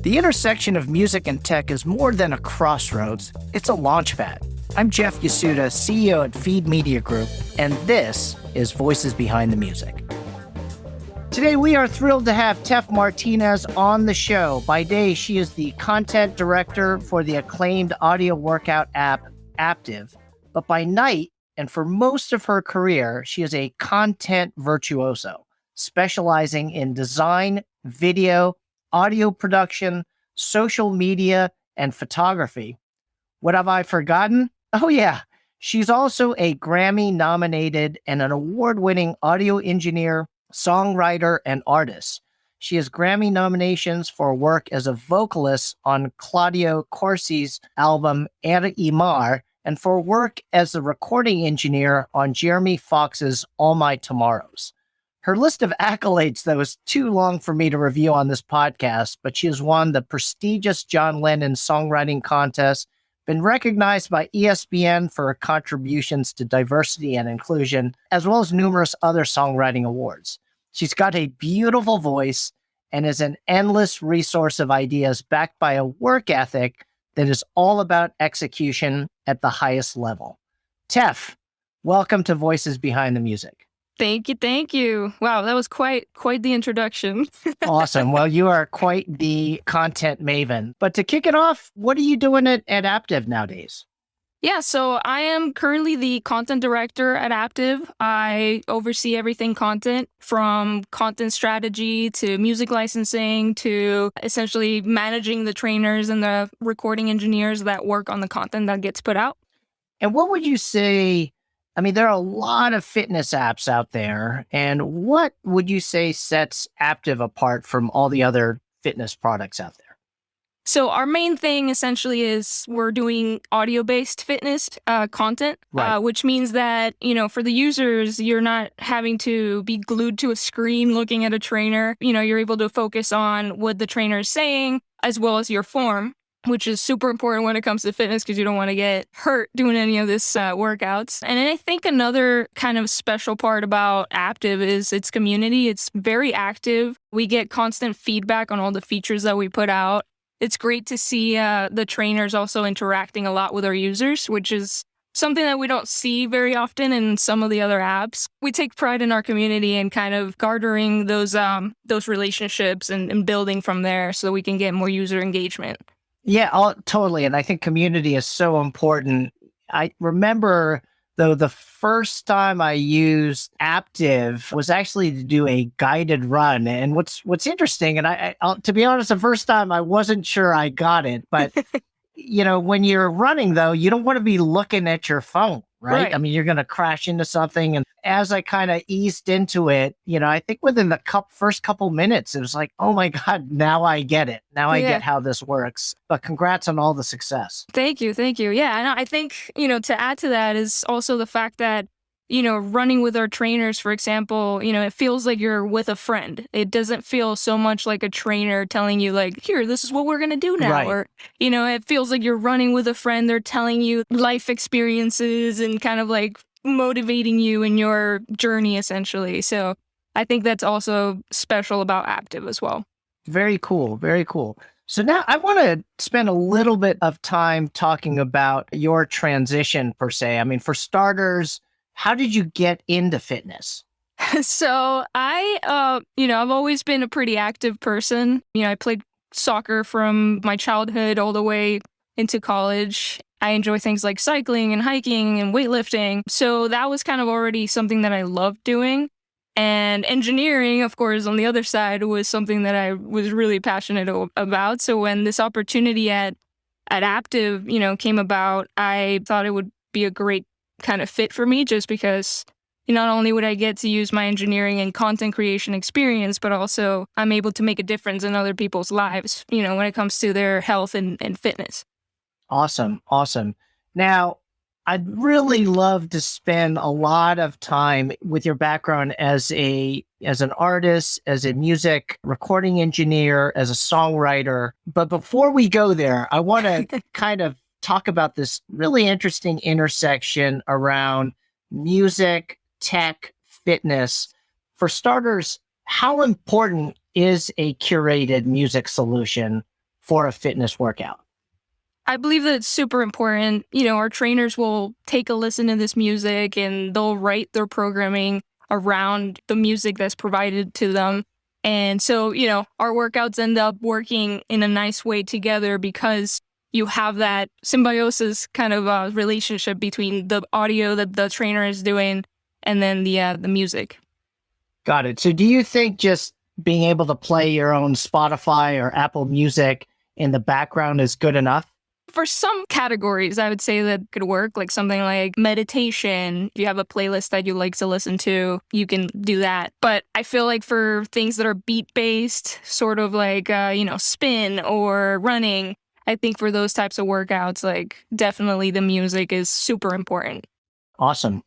The intersection of music and tech is more than a crossroads, it's a launchpad. I'm Jeff Yasuda, CEO at Feed Media Group, and this is Voices Behind the Music. Today, we are thrilled to have Teff Martinez on the show. By day, she is the content director for the acclaimed audio workout app, Aaptiv. But by night, and for most of her career, she is a content virtuoso, specializing in design, video, audio production, social media, and photography. What have I forgotten? Oh yeah, she's also a Grammy-nominated and an award-winning audio engineer, songwriter, and artist. She has Grammy nominations for work as a vocalist on Claudio Corsi's album Era y Mar, and for work as a recording engineer on Jeremy Foxx's All My Tomorrows. Her list of accolades, though, is too long for me to review on this podcast, but she has won the prestigious John Lennon Songwriting Contest, been recognized by ESPN for her contributions to diversity and inclusion, as well as numerous other songwriting awards. She's got a beautiful voice and is an endless resource of ideas backed by a work ethic that is all about execution at the highest level. Teff, welcome to Voices Behind the Music. Thank you, thank you. Wow, that was quite the introduction. Awesome. Well, you are quite the content maven. But to kick it off, what are you doing at Aaptiv nowadays? Yeah, so I am currently the content director at Aaptiv. I oversee everything content, from content strategy to music licensing to essentially managing the trainers and the recording engineers that work on the content that gets put out. And what would you say? I mean, there are a lot of fitness apps out there. And what would you say sets Aaptiv apart from all the other fitness products out there? So our main thing essentially is we're doing audio-based fitness content, Right. Which means that, for the users, you're not having to be glued to a screen looking at a trainer. You're able to focus on what the trainer is saying as well as your form, which is super important when it comes to fitness because you don't want to get hurt doing any of this workouts. And I think another kind of special part about Aaptiv is its community. It's very active. We get constant feedback on all the features that we put out. It's great to see the trainers also interacting a lot with our users, which is something that we don't see very often in some of the other apps. We take pride in our community and kind of garnering those relationships and building from there so that we can get more user engagement. Yeah, totally. And I think community is so important. I remember, though, the first time I used Aaptiv was actually to do a guided run. And what's interesting, and to be honest, the first time I wasn't sure I got it, but when you're running, though, you don't want to be looking at your phone, right? I mean, you're going to crash into something. And as I kind of eased into it, I think within the first couple minutes, it was like, oh my God, now I get it. Now I get how this works. But congrats on all the success. Thank you. Yeah, and I think, to add to that is also the fact that, running with our trainers, for example, it feels like you're with a friend. It doesn't feel so much like a trainer telling you like, here, this is what we're going to do now. Right. Or, it feels like you're running with a friend. They're telling you life experiences and kind of like motivating you in your journey, essentially. So I think that's also special about Aaptiv as well. Very cool. Very cool. So now I want to spend a little bit of time talking about your transition per se. I mean, for starters, how did you get into fitness? So I've always been a pretty active person. I played soccer from my childhood all the way into college. I enjoy things like cycling and hiking and weightlifting. So that was kind of already something that I loved doing. And engineering, of course, on the other side was something that I was really passionate about. So when this opportunity at Aaptiv, came about, I thought it would be a great kind of fit for me just because not only would I get to use my engineering and content creation experience, but also I'm able to make a difference in other people's lives, when it comes to their health and fitness. Awesome. Now, I'd really love to spend a lot of time with your background as an artist, as a music recording engineer, as a songwriter. But before we go there, I want to kind of talk about this really interesting intersection around music, tech, fitness. For starters, how important is a curated music solution before a fitness workout? I believe that it's super important. Our trainers will take a listen to this music and they'll write their programming around the music that's provided to them. And so, our workouts end up working in a nice way together because you have that symbiosis kind of relationship between the audio that the trainer is doing and then the music. Got it. So do you think just being able to play your own Spotify or Apple Music in the background is good enough? For some categories, I would say that could work, like something like meditation. If you have a playlist that you like to listen to, you can do that. But I feel like for things that are beat-based, sort of like, spin or running, I think for those types of workouts, like definitely the music is super important. Awesome.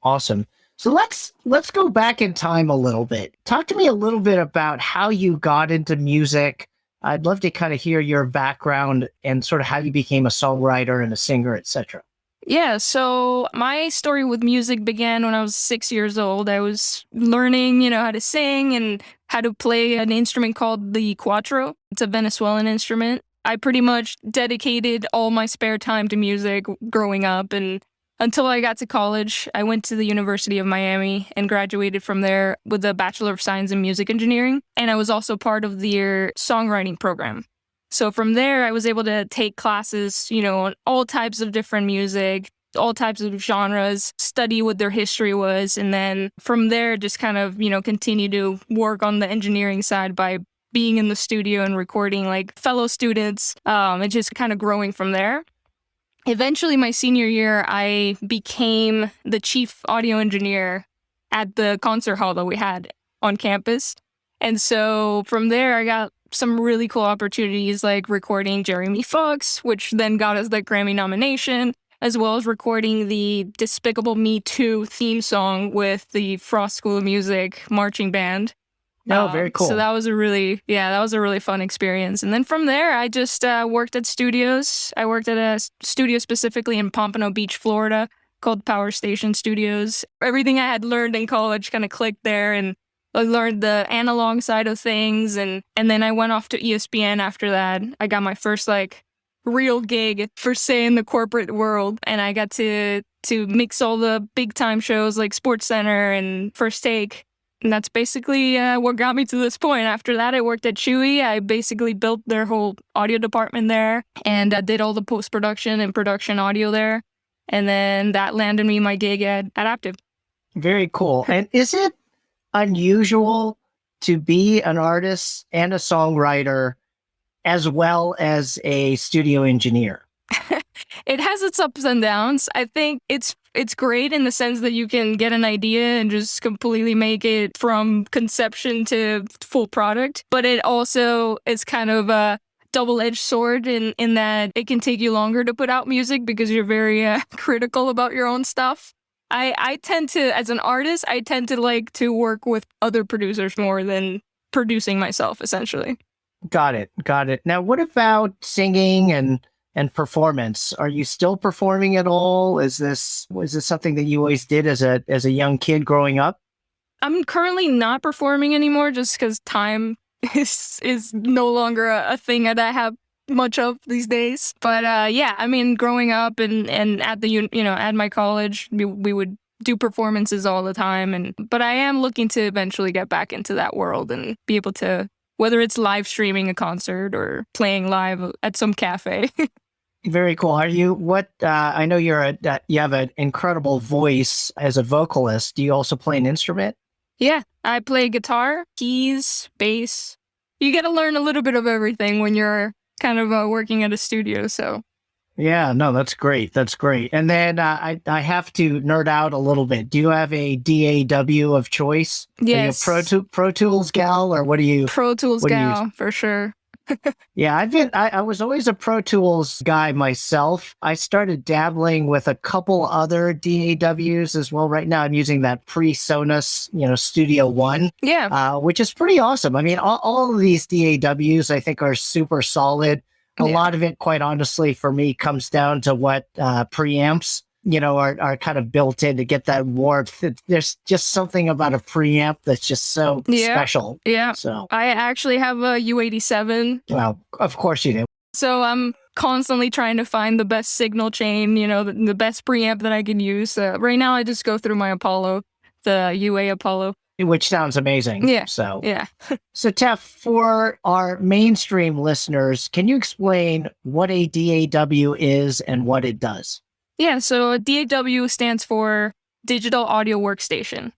So let's go back in time a little bit. Talk to me a little bit about how you got into music. I'd love to kind of hear your background and sort of how you became a songwriter and a singer, etc. Yeah, so my story with music began when I was 6 years old. I was learning, how to sing and how to play an instrument called the cuatro. It's a Venezuelan instrument. I pretty much dedicated all my spare time to music growing up, and until I got to college, I went to the University of Miami and graduated from there with a Bachelor of Science in Music Engineering. And I was also part of their songwriting program. So from there, I was able to take classes, on all types of different music, all types of genres, study what their history was. And then from there, just kind of, continue to work on the engineering side by being in the studio and recording like fellow students, and just kind of growing from there. Eventually, my senior year, I became the chief audio engineer at the concert hall that we had on campus. And so from there, I got some really cool opportunities like recording Jeremy Fox, which then got us the Grammy nomination, as well as recording the Despicable Me 2 theme song with the Frost School of Music marching band. No, very cool. So that was a really fun experience. And then from there, I just worked at studios. I worked at a studio specifically in Pompano Beach, Florida, called Power Station Studios. Everything I had learned in college kind of clicked there, and I learned the analog side of things. And then I went off to ESPN after that. I got my first real gig for say in the corporate world, and I got to mix all the big time shows like Sports Center and First Take. And that's basically what got me to this point. After that, I worked at Chewy. I basically built their whole audio department there, and I did all the post-production and production audio there. And then that landed me my gig at Aaptiv. Very cool. And is it unusual to be an artist and a songwriter as well as a studio engineer? It has its ups and downs. I think it's great in the sense that you can get an idea and just completely make it from conception to full product. But it also is kind of a double-edged sword in that it can take you longer to put out music because you're very critical about your own stuff. I tend to, as an artist, I tend to like to work with other producers more than producing myself, essentially. Got it. Now, what about singing and performance? Are you still performing at all? Was this something that you always did as a young kid growing up? I'm currently not performing anymore just because time is no longer a thing that I have much of these days. But growing up and at the at my college, we would do performances all the time. But I am looking to eventually get back into that world and be able to, whether it's live streaming a concert or playing live at some cafe. Very cool. Are you I know you have an incredible voice as a vocalist. Do you also play an instrument? Yeah, I play guitar, keys, bass. You get to learn a little bit of everything when you're kind of working at a studio. So yeah, no, that's great. And then I have to nerd out a little bit. Do you have a DAW of choice? Yes. Are you a Pro Tools gal, or what do you? Pro Tools gal, for sure. Yeah, I was always a Pro Tools guy myself. I started dabbling with a couple other DAWs as well. Right now I'm using that pre-Sonos, Studio One. Yeah. Which is pretty awesome. I mean, all of these DAWs I think are super solid. A lot of it, quite honestly, for me, comes down to what preamps, are kind of built in to get that warmth. There's just something about a preamp that's just so special. Yeah. So I actually have a U87. Well, of course you do. So I'm constantly trying to find the best signal chain, the best preamp that I can use. Right now, I just go through my Apollo, the UA Apollo. Which sounds amazing. Yeah. So, yeah. So Teff, for our mainstream listeners, can you explain what a DAW is and what it does? Yeah, so a DAW stands for Digital Audio Workstation.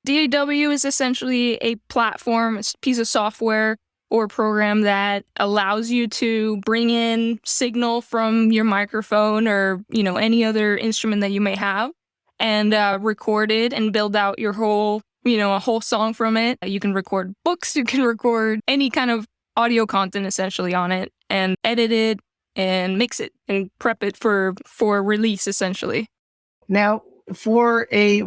DAW is essentially a platform, a piece of software or program that allows you to bring in signal from your microphone or, any other instrument that you may have and record it and build out your whole, a whole song from it. You can record books, you can record any kind of audio content essentially on it and edit it and mix it and prep it for release essentially. Now, for a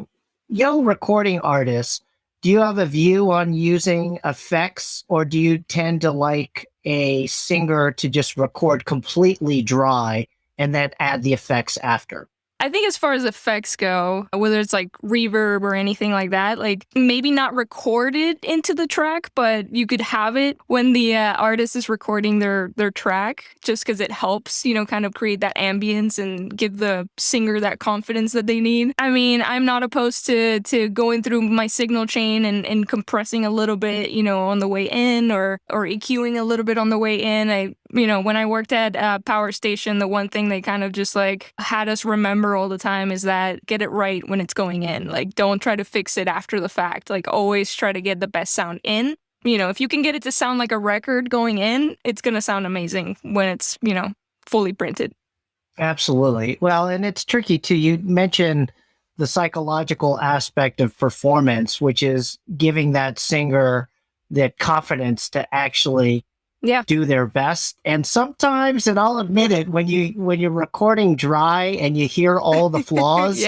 young recording artist, do you have a view on using effects, or do you tend to like a singer to just record completely dry and then add the effects after? I think as far as effects go, whether it's like reverb or anything like that, like maybe not recorded into the track, but you could have it when the artist is recording their track, just because it helps, kind of create that ambience and give the singer that confidence that they need. I mean, I'm not opposed to going through my signal chain and compressing a little bit, on the way in or EQing a little bit on the way in. When I worked at Power Station, the one thing they kind of just like had us remember all the time is that get it right when it's going in. Like, don't try to fix it after the fact. Like, always try to get the best sound in. If you can get it to sound like a record going in, it's going to sound amazing when it's, fully printed. Absolutely. Well, and it's tricky too. You mentioned the psychological aspect of performance, which is giving that singer that confidence to actually do their best. And sometimes, and I'll admit it, when you're recording dry and you hear all the flaws,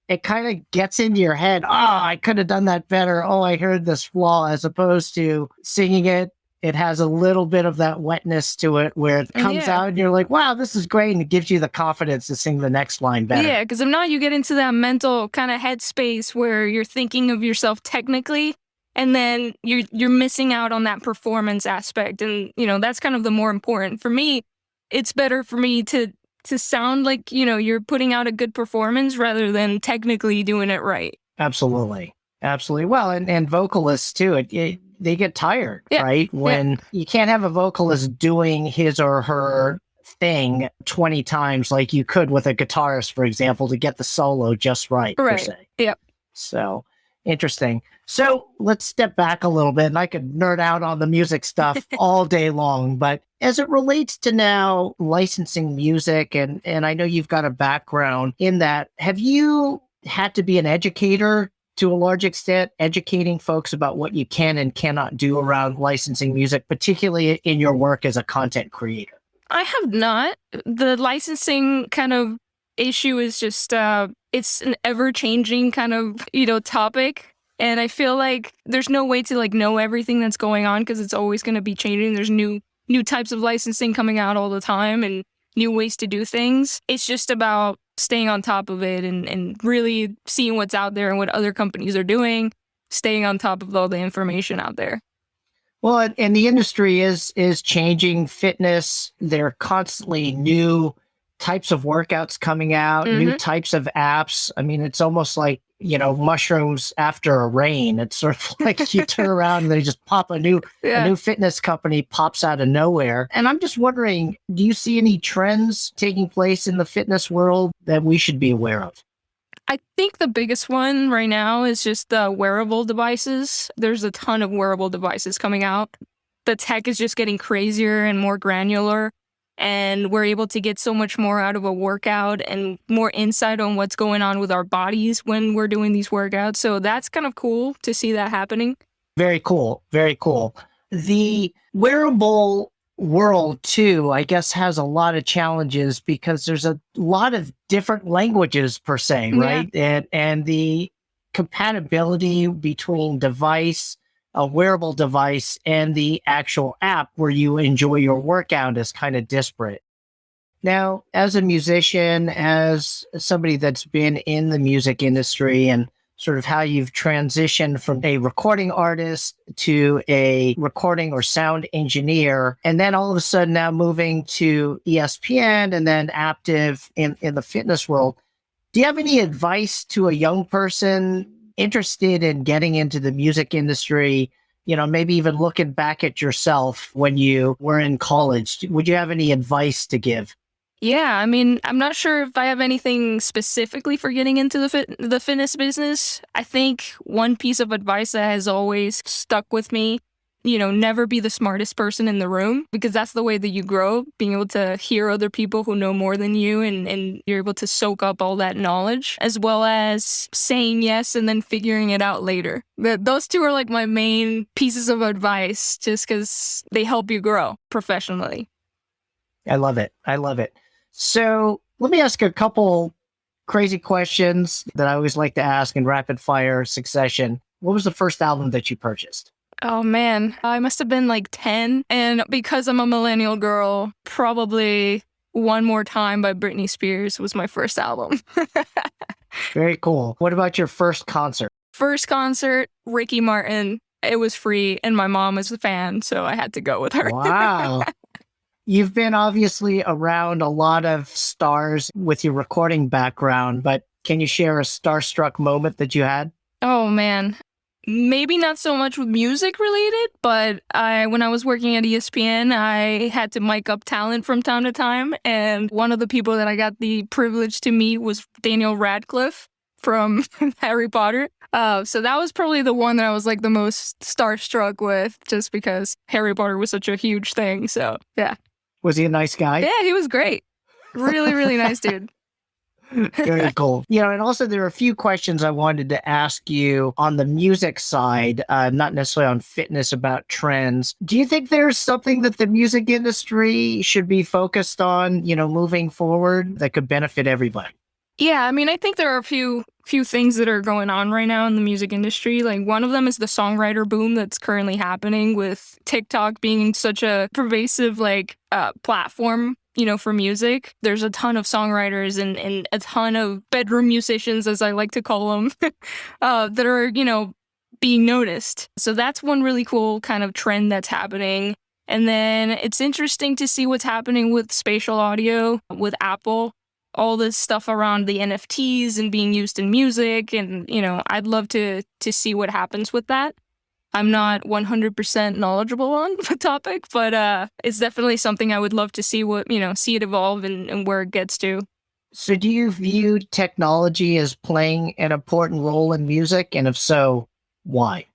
it kind of gets into your head. Oh, I could have done that better. Oh, I heard this flaw, as opposed to singing it. It has a little bit of that wetness to it where it comes out and you're like, wow, this is great. And it gives you the confidence to sing the next line better. Yeah, because if not, you get into that mental kind of headspace where you're thinking of yourself technically, and then you're missing out on that performance aspect. And, that's kind of the more important. For me, it's better for me to sound like, you're putting out a good performance rather than technically doing it right. Absolutely. Absolutely. Well, and vocalists too, they get tired, right? When you can't have a vocalist doing his or her thing 20 times like you could with a guitarist, for example, to get the solo just right, per se. Yep. So interesting. So let's step back a little bit, and I could nerd out on the music stuff all day long, but as it relates to now licensing music, and I know you've got a background in that, have you had to be an educator to a large extent, educating folks about what you can and cannot do around licensing music, particularly in your work as a content creator? I have not. The licensing kind of issue is just, it's an ever-changing kind of, topic. And I feel like there's no way to know everything that's going on because it's always going to be changing. There's new types of licensing coming out all the time and new ways to do things. It's just about staying on top of it and really seeing what's out there and what other companies are doing, staying on top of all the information out there. Well, and the industry is changing. Fitness, there are constantly new types of workouts coming out, new types of apps. I mean, it's almost like, mushrooms after a rain. It's sort of like you turn around and they just pop a new fitness company pops out of nowhere. And I'm just wondering, do you see any trends taking place in the fitness world that we should be aware of? I think the biggest one right now is just the wearable devices. There's a ton of wearable devices coming out. The tech is just getting crazier and more granular. And we're able to get so much more out of a workout and more insight on what's going on with our bodies when we're doing these workouts. So that's kind of cool to see that happening. Very cool. Very cool. The wearable world, too, I guess, has a lot of challenges because there's a lot of different languages, per se, right? And the compatibility between a wearable device and the actual app where you enjoy your workout is kind of disparate. Now, as a musician, as somebody that's been in the music industry and sort of how you've transitioned from a recording artist to a recording or sound engineer, and then all of a sudden now moving to ESPN and then Aaptiv in the fitness world. Do you have any advice to a young person interested in getting into the music industry? Maybe even looking back at yourself when you were in college, would you have any advice to give? Yeah, I mean, I'm not sure if I have anything specifically for getting into the fitness business. I think one piece of advice that has always stuck with me, never be the smartest person in the room, because that's the way that you grow, being able to hear other people who know more than you, and you're able to soak up all that knowledge, as well as saying yes and then figuring it out later. Those two are like my main pieces of advice, just because they help you grow professionally. I love it. I love it. So let me ask a couple crazy questions that I always like to ask in rapid fire succession. What was the first album that you purchased? Oh man, I must have been like 10. And because I'm a millennial girl, probably One More Time by Britney Spears was my first album. Very cool. What about your first concert? First concert, Ricky Martin. It was free and my mom was a fan, so I had to go with her. Wow. You've been obviously around a lot of stars with your recording background, but can you share a starstruck moment that you had? Oh man. Maybe not so much with music related, but when I was working at ESPN, I had to mic up talent from time to time. And one of the people that I got the privilege to meet was Daniel Radcliffe from Harry Potter. So that was probably the one that I was like the most starstruck with, just because Harry Potter was such a huge thing. So yeah. Was he a nice guy? Yeah, he was great. Really, really nice dude. Very cool. And also there are a few questions I wanted to ask you on the music side, not necessarily on fitness, about trends. Do you think there's something that the music industry should be focused on, moving forward that could benefit everybody? Yeah, I mean, I think there are a few things that are going on right now in the music industry. Like one of them is the songwriter boom that's currently happening with TikTok being such a pervasive platform, for music. There's a ton of songwriters and a ton of bedroom musicians, as I like to call them, that are, being noticed. So that's one really cool kind of trend that's happening. And then it's interesting to see what's happening with spatial audio with Apple. All this stuff around the NFTs and being used in music. And, I'd love to see what happens with that. I'm not 100% knowledgeable on the topic, but it's definitely something I would love to see see it evolve and where it gets to. So do you view technology as playing an important role in music? And if so, why?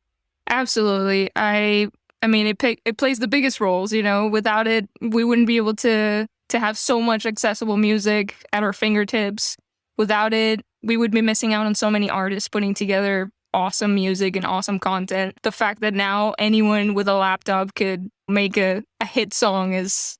Absolutely. I mean, it plays the biggest roles, without it, we wouldn't be able to have so much accessible music at our fingertips. Without it, we would be missing out on so many artists putting together awesome music and awesome content. The fact that now anyone with a laptop could make a hit song is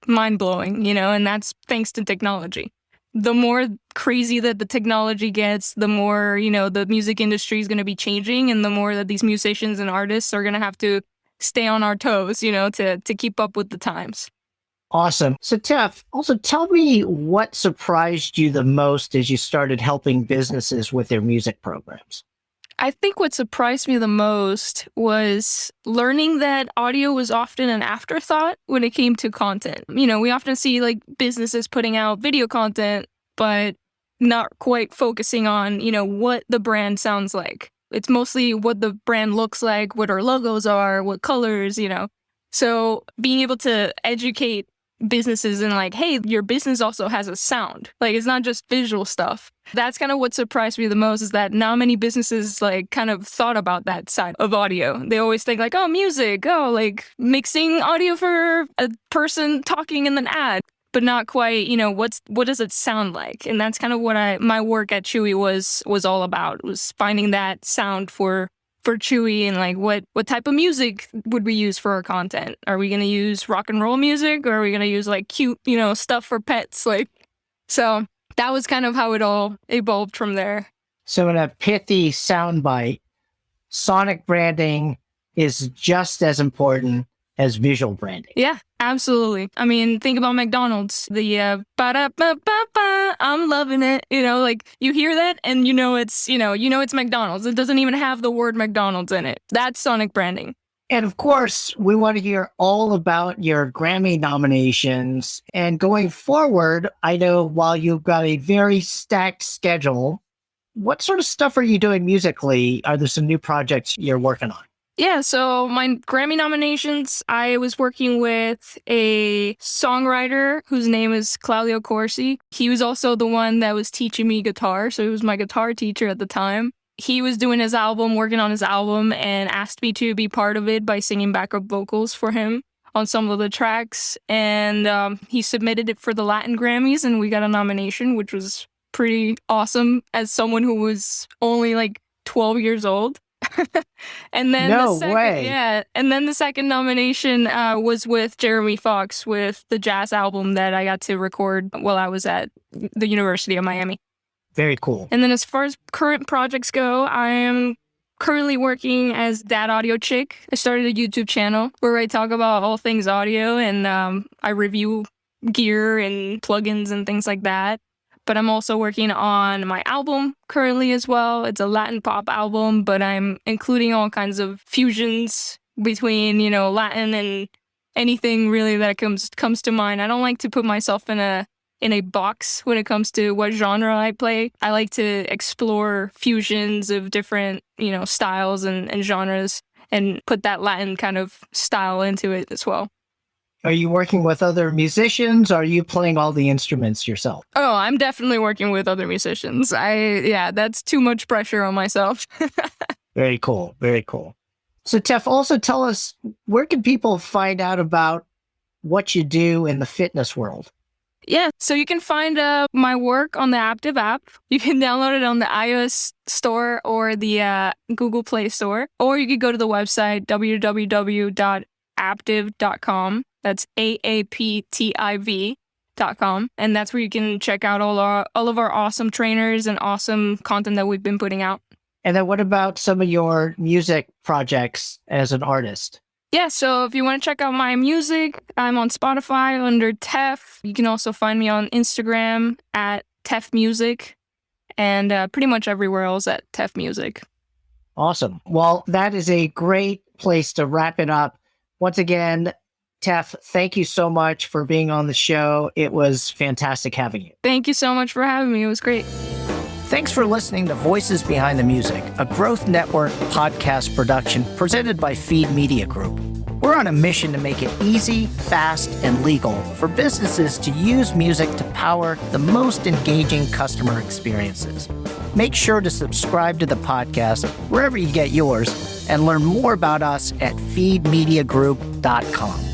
mind-blowing, and that's thanks to technology. The more crazy that the technology gets, the more, the music industry is going to be changing, and the more that these musicians and artists are going to have to stay on our toes, to keep up with the times. Awesome. So Teff, also tell me what surprised you the most as you started helping businesses with their music programs. I think what surprised me the most was learning that audio was often an afterthought when it came to content. We often see like businesses putting out video content, but not quite focusing on, what the brand sounds like. It's mostly what the brand looks like, what our logos are, what colors, So being able to educate businesses and like, hey, your business also has a sound. Like, it's not just visual stuff. That's kind of what surprised me the most, is that not many businesses like kind of thought about that side of audio. They always think like, oh, music, oh, like mixing audio for a person talking in an ad, but not quite, what does it sound like? And that's kind of what my work at Chewy was all about, was finding that sound for Chewy, and like what type of music would we use for our content? Are we going to use rock and roll music, or are we going to use like cute, stuff for pets? Like, so that was kind of how it all evolved from there. So in a pithy soundbite, sonic branding is just as important as visual branding. Yeah, absolutely. I mean, think about McDonald's. The ba-da-ba-ba-ba, I'm loving it. Like you hear that and it's it's McDonald's. It doesn't even have the word McDonald's in it. That's sonic branding. And of course, we want to hear all about your Grammy nominations. And going forward, I know while you've got a very stacked schedule, what sort of stuff are you doing musically? Are there some new projects you're working on? Yeah, so my Grammy nominations, I was working with a songwriter whose name is Claudio Corsi. He was also the one that was teaching me guitar, so he was my guitar teacher at the time. He was doing his album, working on his album, and asked me to be part of it by singing backup vocals for him on some of the tracks. And he submitted it for the Latin Grammys, and we got a nomination, which was pretty awesome as someone who was only like 12 years old. And then and then the second nomination was with Jeremy Fox with the jazz album that I got to record while I was at the University of Miami. Very cool. And then as far as current projects go, I am currently working as Dad Audio Chick. I started a YouTube channel where I talk about all things audio and I review gear and plugins and things like that. But I'm also working on my album currently as well. It's a Latin pop album, but I'm including all kinds of fusions between, Latin and anything really that comes to mind. I don't like to put myself in a box when it comes to what genre I play. I like to explore fusions of different, styles and genres and put that Latin kind of style into it as well. Are you working with other musicians? Or are you playing all the instruments yourself? Oh, I'm definitely working with other musicians. That's too much pressure on myself. Very cool. Very cool. So Teff, also tell us, where can people find out about what you do in the fitness world? Yeah, so you can find my work on the Aaptiv app. You can download it on the iOS store or the Google Play Store. Or you could go to the website, www.aaptiv.com. That's aaptiv.com. And that's where you can check out all of our awesome trainers and awesome content that we've been putting out. And then what about some of your music projects as an artist? Yeah, so if you want to check out my music, I'm on Spotify under Teff. You can also find me on Instagram at Teff Music and pretty much everywhere else at Teff Music. Awesome. Well, that is a great place to wrap it up. Once again, Teff, thank you so much for being on the show. It was fantastic having you. Thank you so much for having me. It was great. Thanks for listening to Voices Behind the Music, a Growth Network podcast production presented by Feed Media Group. We're on a mission to make it easy, fast, and legal for businesses to use music to power the most engaging customer experiences. Make sure to subscribe to the podcast wherever you get yours and learn more about us at feedmediagroup.com.